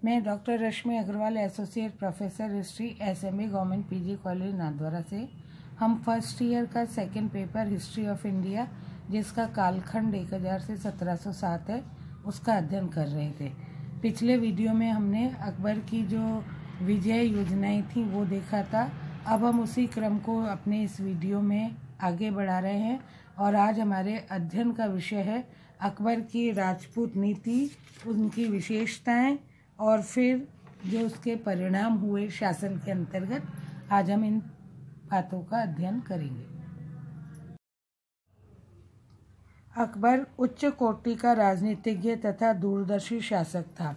मैं doctor Rashmi Agrawal, associate professor history, SMB government PG college Nathdwara से हम फर्स्ट ईयर का second paper history of India, जिसका कालखंड 1000 से 1707 है, उसका अध्ययन कर रहे थे। पिछले वीडियो में हमने अकबर की जो विजय योजनाएं थी वो देखा था। अब हम उसी क्रम को अपने इस वीडियो में आगे बढ़ा रहे हैं और आज हमारे अध्ययन का विषय है अकबर की राजपूत नीति, उनकी विशेषताएं और फिर जो उसके परिणाम हुए शासन के अंतर्गत। आज हम इन बातों का अध्ययन करेंगे। अकबर उच्च कोटि का राजनीतिज्ञ तथा दूरदर्शी शासक था।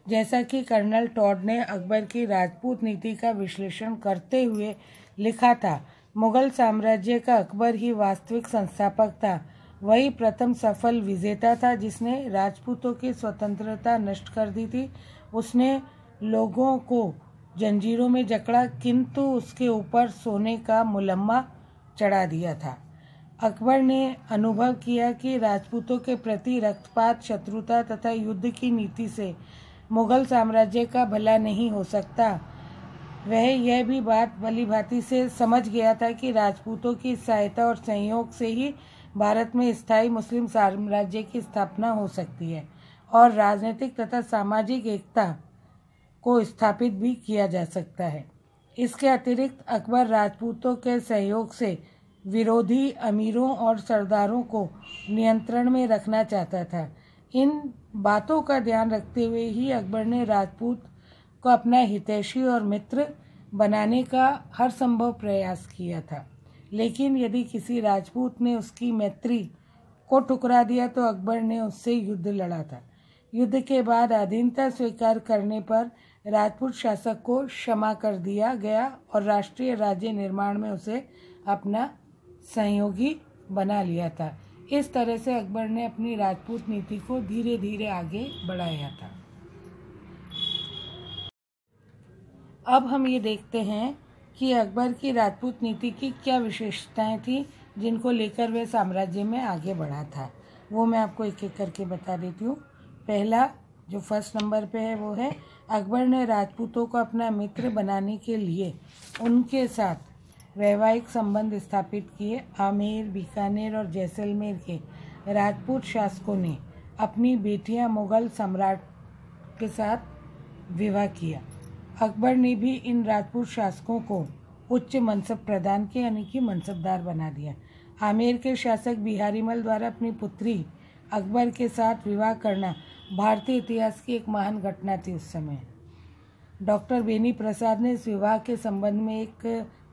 जैसा कि कर्नल टॉड ने अकबर की राजपूत नीति का विश्लेषण करते हुए लिखा था, मुगल साम्राज्य का अकबर ही वास्तविक संस्थापक था। वही प्रथम सफल विजेता था जिसने राजपूतों की स्वतंत्रता नष्ट कर दी थी। उसने लोगों को जंजीरों में जकड़ा, किंतु उसके ऊपर सोने का मुलम्मा चढ़ा दिया था। अकबर ने अनुभव किया कि राजपूतों के प्रति रक्तपात, शत्रुता तथा युद्ध की नीति से मुगल साम्राज्य का भला नहीं हो सकता। वह यह भी बात भलीभांति से समझ गया था कि राजपूतों की सहायता और सहयोग से ही भारत में स्थायी मुस्लिम साम्राज्य की स्थापना हो सकती है और राजनीतिक तथा सामाजिक एकता को स्थापित भी किया जा सकता है। इसके अतिरिक्त अकबर राजपूतों के सहयोग से विरोधी अमीरों और सरदारों को नियंत्रण में रखना चाहता था। इन बातों का ध्यान रखते हुए ही अकबर ने राजपूत को अपना हितैषी और मित्र बनाने का हर संभव प्रयास किया था। लेकिन यदि किसी राजपूत ने उसकी मैत्री को ठुकरा दिया तो अकबर ने उससे युद्ध लड़ा था। युद्ध के बाद अधीनता स्वीकार करने पर राजपूत शासक को क्षमा कर दिया गया और राष्ट्रीय राज्य निर्माण में उसे अपना सहयोगी बना लिया था। इस तरह से अकबर ने अपनी राजपूत नीति को धीरे धीरे आगे बढ़ाया था। अब हम ये देखते हैं कि अकबर की राजपूत नीति की क्या विशेषताएं थी जिनको लेकर वह साम्राज्य में आगे बढ़ा था। वो मैं आपको एक एक करके बता देती हूँ। पहला जो फर्स्ट नंबर पे है वो है, अकबर ने राजपूतों को अपना मित्र बनाने के लिए उनके साथ वैवाहिक संबंध स्थापित किए। आमेर, बीकानेर और जैसलमेर के राजपूत शासकों ने अपनी बेटियां मुगल सम्राट के साथ विवाह किया। अकबर ने भी इन राजपूत शासकों को उच्च मनसब प्रदान किया, यानी कि मनसबदार बना दिया। आमेर के शासक बिहारीमल द्वारा अपनी पुत्री अकबर के साथ विवाह करना भारतीय इतिहास की एक महान घटना थी उस समय। डॉक्टर बेनी प्रसाद ने इस विवाह के संबंध में एक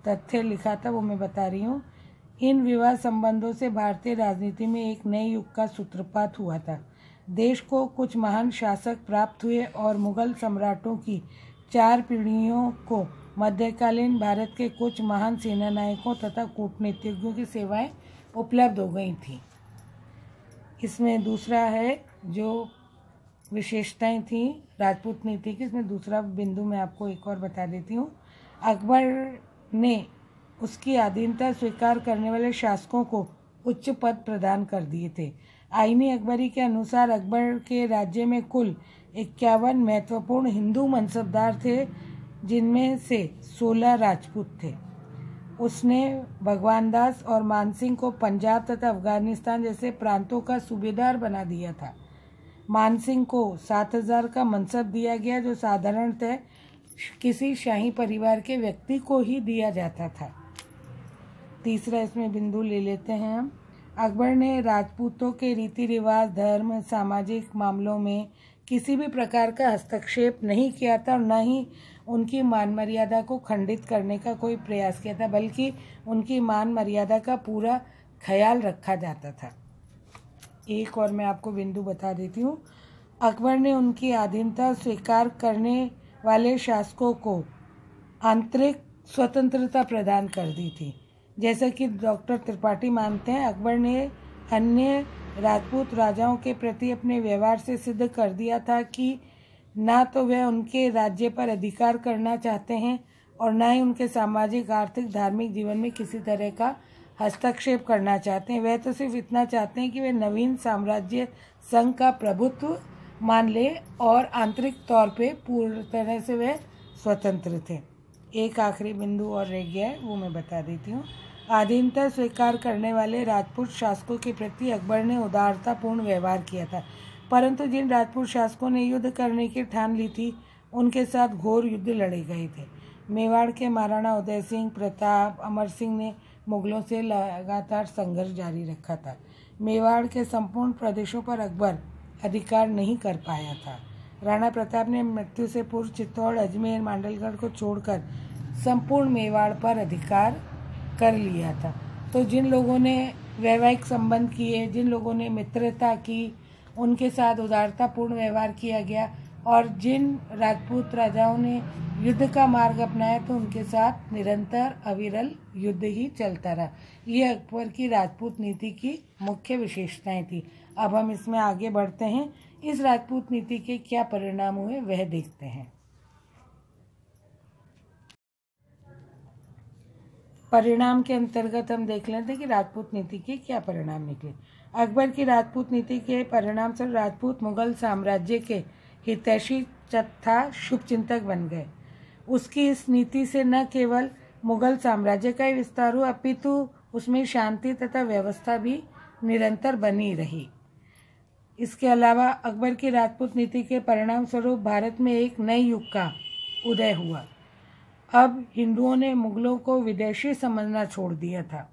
तथ्य लिखा था, वो मैं बता रही हूँ। इन विवाह संबंधों से भारतीय राजनीति में एक नए युग का सूत्रपात हुआ था। देश को कुछ महान शासक प्राप्त हुए और मुगल सम्राटों की 4 पीढ़ियों को मध्यकालीन भारत के कुछ महान सेनानायकों तथा कूटनीतिज्ञों की सेवाएं उपलब्ध हो गई थीं। इसमें दूसरा है जो विशेषताएं थीं राजपूत नीति की, इसमें दूसरा बिंदु मैं आपको एक और बता देती हूँ। अकबर ने उसकी अधीनता स्वीकार करने वाले शासकों को उच्च पद प्रदान कर दिए थे। आईनी अकबरी के अनुसार अकबर के राज्य में कुल 51 महत्वपूर्ण हिंदू मनसबदार थे, जिनमें से 16 राजपूत थे। उसने भगवान दास और मानसिंह को पंजाब तथा अफगानिस्तान जैसे प्रांतों का सूबेदार बना दिया था। मानसिंह को 7000 का मनसब दिया गया, जो साधारणतः किसी शाही परिवार के व्यक्ति को ही दिया जाता था। तीसरा इसमें बिंदु ले लेते हैं हम। अकबर ने राजपूतों के रीति रिवाज, धर्म, सामाजिक मामलों में किसी भी प्रकार का हस्तक्षेप नहीं किया था और न ही उनकी मान मर्यादा को खंडित करने का कोई प्रयास किया था, बल्कि उनकी मान मर्यादा का पूरा ख्याल रखा जाता था। एक और मैं आपको बिंदु बता देती हूँ। अकबर ने उनकी अधीनता स्वीकार करने वाले शासकों को आंतरिक स्वतंत्रता प्रदान कर दी थी। जैसा कि डॉक्टर त्रिपाठी मानते हैं, अकबर ने अन्य राजपूत राजाओं के प्रति अपने व्यवहार से सिद्ध कर दिया था कि ना तो वह उनके राज्य पर अधिकार करना चाहते हैं और ना ही उनके सामाजिक, आर्थिक, धार्मिक जीवन में किसी तरह का हस्तक्षेप करना चाहते हैं। वह तो सिर्फ इतना चाहते हैं कि वे नवीन साम्राज्य संघ का प्रभुत्व मान ले और आंतरिक तौर पे पूर्ण तरह से वे स्वतंत्र थे। एक आखिरी बिंदु और रह गया है, वो मैं बता देती हूँ। आधीनता स्वीकार करने वाले राजपूत शासकों के प्रति अकबर ने उदारतापूर्ण व्यवहार किया था, परंतु जिन राजपूत शासकों ने युद्ध करने की ठान ली थी उनके साथ घोर युद्ध लड़े गए थे। मेवाड़ के महाराणा उदय सिंह, प्रताप, अमर सिंह ने मुगलों से लगातार संघर्ष जारी रखा था। मेवाड़ के संपूर्ण प्रदेशों पर अकबर अधिकार नहीं कर पाया था। राणा प्रताप ने मृत्यु से पूर्व चित्तौड़, अजमेर, मांडलगढ़ को छोड़कर संपूर्ण मेवाड़ पर अधिकार कर लिया था। तो जिन लोगों ने वैवाहिक संबंध किए, जिन लोगों ने मित्रता की, उनके साथ उदारतापूर्ण व्यवहार किया गया, और जिन राजपूत राजाओं ने युद्ध का मार्ग अपनाया तो उनके साथ निरंतर अविरल युद्ध ही चलता रहा। ये अकबर की राजपूत नीति की मुख्य विशेषताएं थी। अब हम इसमें आगे बढ़ते हैं। इस राजपूत नीति के क्या परिणाम हुए वह देखते हैं। परिणाम के अंतर्गत हम देख लेते हैं कि राजपूत नीति के क्या परिणाम निकले। अकबर की राजपूत नीति के परिणाम से राजपूत मुगल साम्राज्य के हितैषी तथा शुभचिंतक बन गए। उसकी इस नीति से न केवल मुगल साम्राज्य का ही विस्तार हुआ, अपितु उसमें शांति तथा व्यवस्था भी निरंतर बनी रही। इसके अलावा अकबर की राजपूत नीति के परिणाम स्वरूप भारत में एक नए युग का उदय हुआ। अब हिंदुओं ने मुगलों को विदेशी समझना छोड़ दिया था,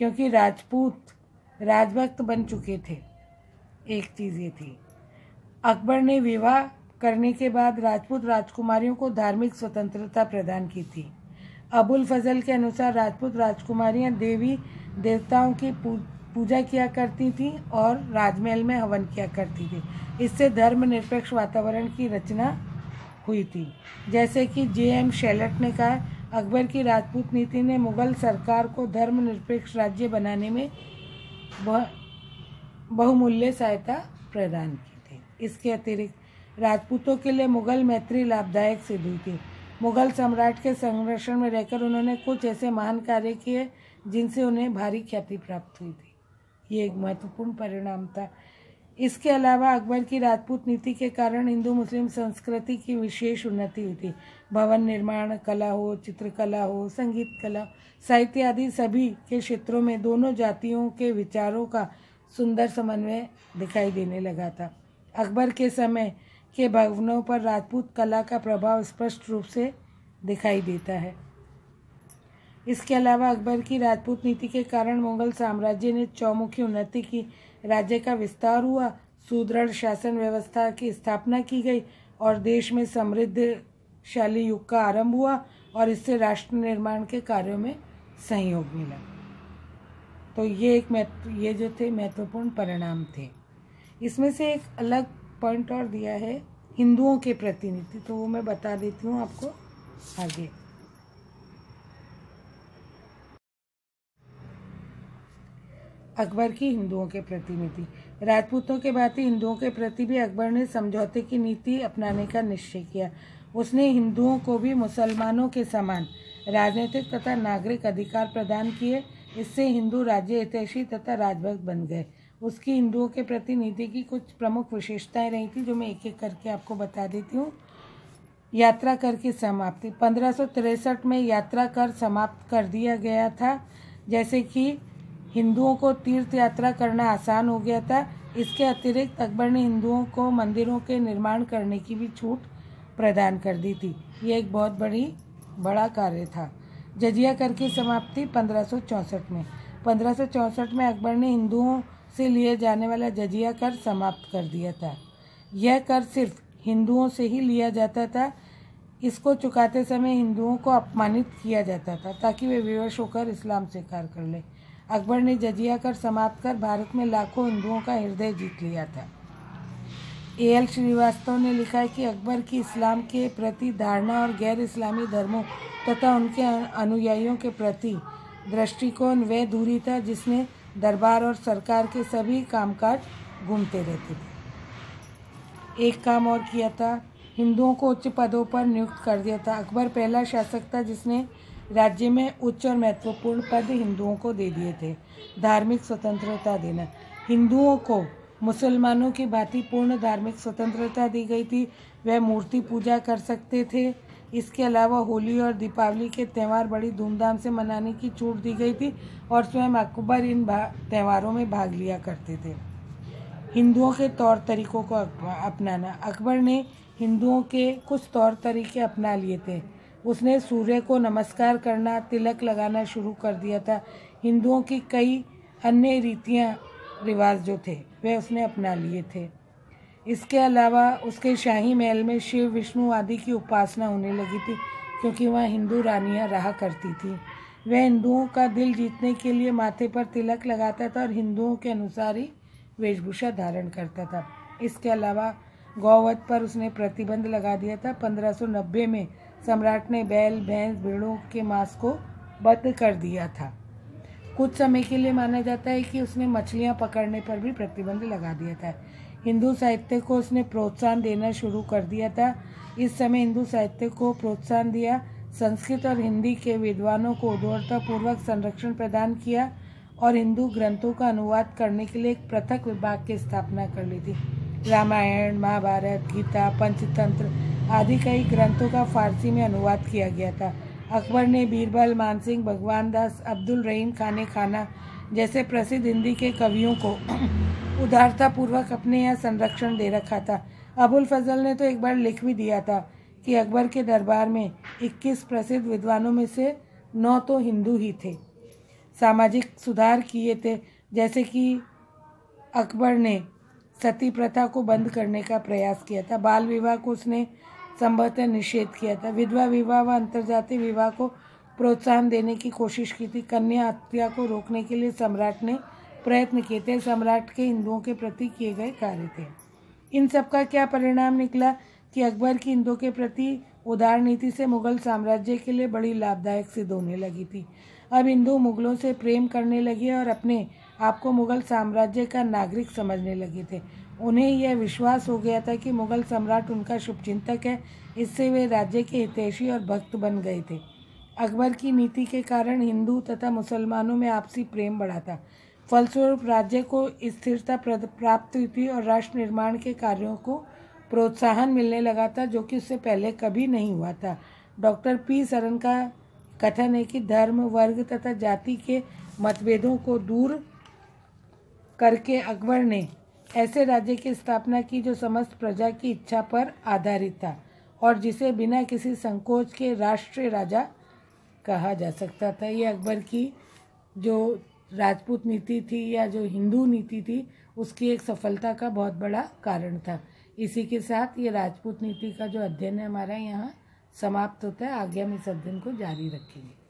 क्योंकि राजपूत राजभक्त बन चुके थे। एक चीज़ ये थी, अकबर ने विवाह करने के बाद राजपूत राजकुमारियों को धार्मिक स्वतंत्रता प्रदान की थी। अबुल फजल के अनुसार राजपूत राजकुमारियां देवी देवताओं की पूजा किया करती थीं और राजमहल में हवन किया करती थी। इससे धर्मनिरपेक्ष वातावरण की रचना हुई थी। जैसे कि J.M. शेलट ने कहा, अकबर की राजपूत नीति ने मुगल सरकार को धर्मनिरपेक्ष राज्य बनाने में बहुमूल्य सहायता प्रदान की थी। इसके अतिरिक्त राजपूतों के लिए मुगल मैत्री लाभदायक सिद्ध हुई थी। मुगल सम्राट के संरक्षण में रहकर उन्होंने कुछ ऐसे महान कार्य किए जिनसे उन्हें भारी ख्याति प्राप्त हुई थी। ये एक महत्वपूर्ण परिणाम था। इसके अलावा अकबर की राजपूत नीति के कारण हिंदू मुस्लिम संस्कृति की विशेष उन्नति हुई थी। भवन निर्माण कला हो, चित्रकला हो, संगीत कला, साहित्य आदि सभी के क्षेत्रों में दोनों जातियों के विचारों का सुंदर समन्वय दिखाई देने लगा था। अकबर के समय के भवनों पर राजपूत कला का प्रभाव स्पष्ट रूप से दिखाई देता है। इसके अलावा अकबर की राजपूत नीति के कारण मुगल साम्राज्य ने चौमुखी उन्नति की, राज्य का विस्तार हुआ, सुदृढ़ शासन व्यवस्था की स्थापना की गई और देश में समृद्धशाली युग का आरंभ हुआ और इससे राष्ट्र निर्माण के कार्यों में सहयोग मिला। तो ये जो थे महत्वपूर्ण परिणाम थे। इसमें से एक अलग पॉइंट और दिया है हिंदुओं के प्रति नीति, तो वो मैं बता देती हूँ आपको आगे। अकबर की हिंदुओं के प्रति नीति। राजपूतों के भांति हिंदुओं के प्रति भी अकबर ने समझौते की नीति अपनाने का निश्चय किया। उसने हिंदुओं को भी मुसलमानों के समान राजनीतिक तथा नागरिक अधिकार प्रदान किए। इससे हिंदू राज्य हितैषी तथा राजभक्त बन गए। उसकी हिंदुओं के प्रति नीति की कुछ प्रमुख विशेषताएं रही थी, जो मैं एक एक करके आपको बता देती हूँ। यात्रा कर की समाप्ति। 1563 में यात्रा कर समाप्त कर दिया गया था, जैसे कि हिंदुओं को तीर्थ यात्रा करना आसान हो गया था। इसके अतिरिक्त अकबर ने हिंदुओं को मंदिरों के निर्माण करने की भी छूट प्रदान कर दी थी। ये एक बहुत बड़ा कार्य था। जजिया कर की समाप्ति 1564 में। 1564 में अकबर ने हिंदुओं से लिए जाने वाला जजिया कर समाप्त कर दिया था। यह कर सिर्फ हिंदुओं से ही लिया जाता था। इसको चुकाते समय हिंदुओं को अपमानित किया जाता था ताकि वे विवश होकर इस्लाम स्वीकार कर ले। अकबर ने जजिया कर समाप्त कर भारत में लाखों हिंदुओं का हृदय जीत लिया था। A.L. श्रीवास्तव ने लिखा है कि अकबर की इस्लाम के प्रति धारणा और गैर इस्लामी धर्मों तथा उनके अनुयायियों के प्रति दृष्टिकोण वह दूरी था जिसने दरबार और सरकार के सभी कामकाज घूमते रहते थे। एक काम और किया था, हिंदुओं को उच्च पदों पर नियुक्त कर दिया था। अकबर पहला शासक था जिसने राज्य में उच्च और महत्वपूर्ण पद हिंदुओं को दे दिए थे। धार्मिक स्वतंत्रता देना। हिंदुओं को मुसलमानों की भांति पूर्ण धार्मिक स्वतंत्रता दी गई थी। वह मूर्ति पूजा कर सकते थे। इसके अलावा होली और दीपावली के त्यौहार बड़ी धूमधाम से मनाने की छूट दी गई थी और स्वयं अकबर इन त्यौहारों में भाग लिया करते थे। हिंदुओं के तौर तरीकों को अपनाना। अकबर ने हिंदुओं के कुछ तौर तरीके अपना लिए थे। उसने सूर्य को नमस्कार करना, तिलक लगाना शुरू कर दिया था। हिंदुओं की कई अन्य रीतियाँ रिवाज जो थे वे उसने अपना लिए थे। इसके अलावा उसके शाही महल में शिव, विष्णु आदि की उपासना होने लगी थी, क्योंकि वहाँ हिंदू रानियाँ रहा करती थी। वह हिंदुओं का दिल जीतने के लिए माथे पर तिलक लगाता था और हिंदुओं के अनुसार ही वेशभूषा धारण करता था। इसके अलावा गौवध पर उसने प्रतिबंध लगा दिया था। 1590 में सम्राट ने बैल, भैंस, भेड़ों के मांस को बंद कर दिया था। कुछ समय के लिए माना जाता है कि उसने मछलियां पकड़ने पर भी प्रतिबंध लगा दिया था। हिंदू साहित्य को उसने प्रोत्साहन देना शुरू कर दिया था। इस समय हिंदू साहित्य को प्रोत्साहन दिया। संस्कृत और हिंदी के विद्वानों को उदारतापूर्वक संरक्षण प्रदान किया और हिंदू ग्रंथों का अनुवाद करने के लिए एक पृथक विभाग की स्थापना कर ली थी। रामायण, महाभारत, गीता, पंचतंत्र आदि कई ग्रंथों का फारसी में अनुवाद किया गया था। अकबर ने बीरबल, मानसिंह, भगवान दास, अब्दुल रहीम खाना जैसे प्रसिद्ध हिंदी के कवियों को उदारतापूर्वक अपने यहाँ संरक्षण दे रखा था। अबुल फजल ने तो एक बार लिख भी दिया था कि अकबर के दरबार में 21 प्रसिद्ध विद्वानों में से 9 तो हिंदू ही थे। सामाजिक सुधार किए थे, जैसे कि अकबर ने सती प्रथा को बंद करने का प्रयास किया था। बाल विवाह को उसने संभवतः निषेध किया था। विधवा विवाह व अंतर्जातीय विवाह को प्रोत्साहन देने की कोशिश की थी। कन्या हत्या को रोकने के लिए सम्राट ने प्रयत्न किए थे। सम्राट के हिंदुओं के प्रति किए गए कार्य थे। इन सब का क्या परिणाम निकला कि अकबर की हिंदुओं के प्रति उदार नीति से मुगल साम्राज्य के लिए बड़ी लाभदायक सिद्ध होने लगी थी। अब हिंदू मुगलों से प्रेम करने लगे और अपने आप को मुगल साम्राज्य का नागरिक समझने लगे थे। उन्हें यह विश्वास हो गया था कि मुगल सम्राट उनका शुभचिंतक है। इससे वे राज्य के हितैषी और भक्त बन गए थे। अकबर की नीति के कारण हिंदू तथा मुसलमानों में आपसी प्रेम बढ़ा था। फलस्वरूप राज्य को स्थिरता प्राप्त हुई थी और राष्ट्र निर्माण के कार्यों को प्रोत्साहन मिलने लगा था, जो कि उससे पहले कभी नहीं हुआ था। डॉक्टर पी सरन का कथन है कि धर्म, वर्ग तथा जाति के मतभेदों को दूर करके अकबर ने ऐसे राज्य की स्थापना की जो समस्त प्रजा की इच्छा पर आधारित था और जिसे बिना किसी संकोच के राष्ट्रीय राजा कहा जा सकता था। ये अकबर की जो राजपूत नीति थी या जो हिंदू नीति थी, उसकी एक सफलता का बहुत बड़ा कारण था। इसी के साथ ये राजपूत नीति का जो अध्ययन है हमारा यहाँ समाप्त होता है। आगे हम इस अध्ययन को जारी रखेंगे।